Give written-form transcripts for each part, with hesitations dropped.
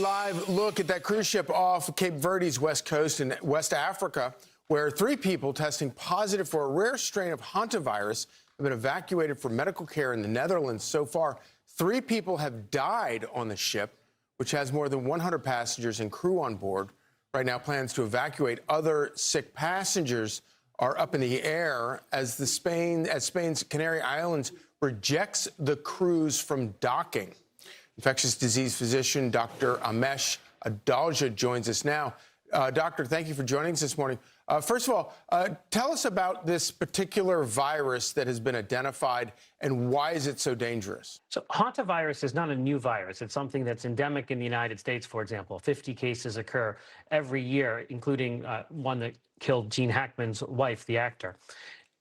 live look at that cruise ship off Cape Verde's west coast in West Africa, where 3 people testing positive for a rare strain of Hantavirus have been evacuated for medical care in the Netherlands. So far, 3 people have died on the ship, which has more than 100 passengers and crew on board. Right now, plans to evacuate other sick passengers are up in the air as Spain's Canary Islands rejects the cruise from docking. Infectious disease physician Dr. Amesh Adalja joins us now. Doctor, thank you for joining us this morning. First of all, tell us about this particular virus that has been identified and why is it so dangerous? So hantavirus is not a new virus. It's something that's endemic in the United States, for example. 50 cases occur every year, including one that killed Gene Hackman's wife, the actor.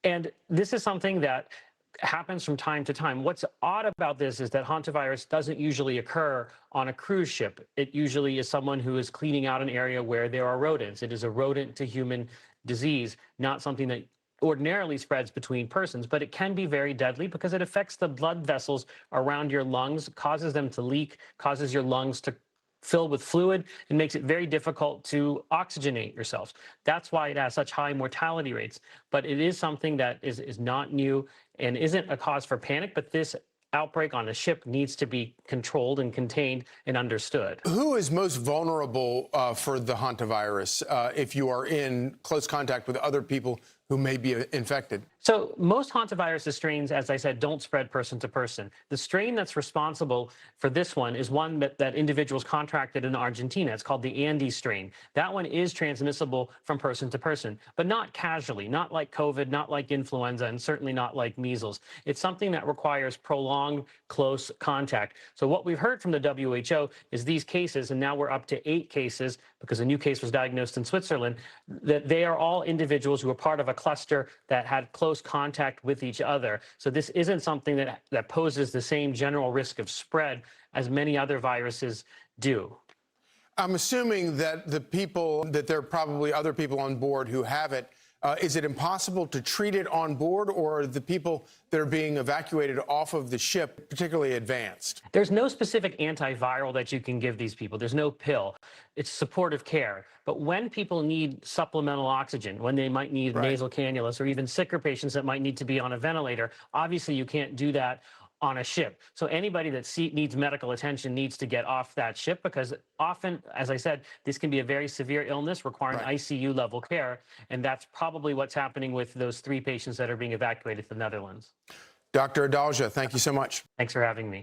And this is something that happens from time to time. What's odd about this is that hantavirus doesn't usually occur on a cruise ship. It usually is someone who is cleaning out an area where there are rodents. It is a rodent to human disease, not something that ordinarily spreads between persons, but it can be very deadly because it affects the blood vessels around your lungs, causes them to leak, causes your lungs to fill with fluid, and makes it very difficult to oxygenate yourselves. That's why it has such high mortality rates. But it is something that is not new and isn't a cause for panic, but this outbreak on a ship needs to be controlled and contained and understood. Who is most vulnerable for the hantavirus if you are in close contact with other people who may be infected? So most hantavirus strains, as I said, don't spread person to person. The strain that's responsible for this one is one that individuals contracted in Argentina. It's called the Andes strain. That one is transmissible from person to person, but not casually, not like COVID, not like influenza, and certainly not like measles. It's something that requires prolonged close contact. So what we've heard from the WHO is these cases, and now we're up to 8 cases because a new case was diagnosed in Switzerland, that they are all individuals who are part of a cluster that had close contact with each other. So this isn't something that poses the same general risk of spread as many other viruses do. I'm assuming that there are probably other people on board who have it. Is it impossible to treat it on board, or are the people that are being evacuated off of the ship particularly advanced? There's no specific antiviral that you can give these people. There's no pill. It's supportive care. But when people need supplemental oxygen, when they might need nasal cannulas, or even sicker patients that might need to be on a ventilator, obviously you can't do that on a ship. So anybody that needs medical attention needs to get off that ship, because often, as I said, this can be a very severe illness requiring ICU level care. And that's probably what's happening with those 3 patients that are being evacuated to the Netherlands. Dr. Adalja, thank you so much. Thanks for having me.